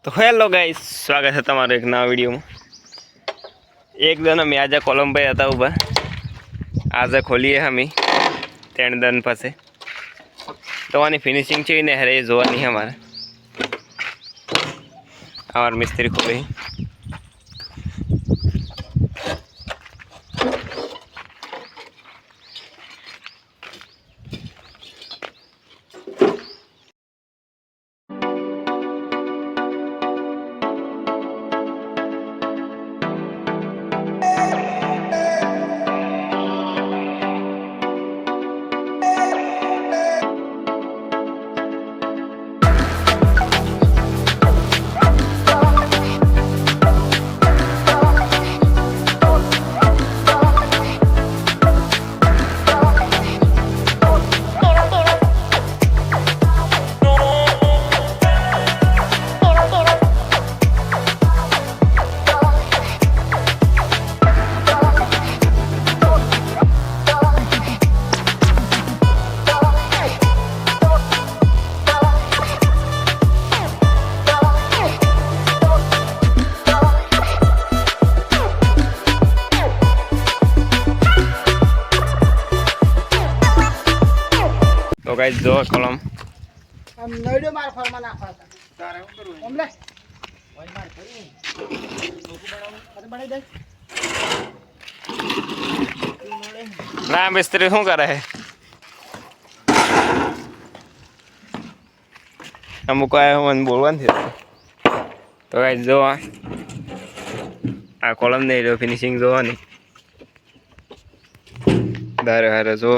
तो hello guys, स्वागत है તમારો એક નવા વિડીયોમાં। એક દન અમે આજે કોલમ ભાઈ હતા ઉભા, આજે ખોલીએ અમે 3 દન પછી તો આની ફિનિશિંગ છે ને હરે જોવાની અમારે અમાર મિસ્ત્રી ખોલી तो गाइस जो कलम हम नईडो मार फरमा नाखवा था तारे હું કરું ઓમ લે ઓય માર કરી લોકો બનાવી દે ના મિસ્ત્રી શું કરે છે અમુક આયા મને બોલવાનું છે તો ગાઈસ જો આ કોલમ ને ફિનિશિંગ જોવાની દારે હારે જો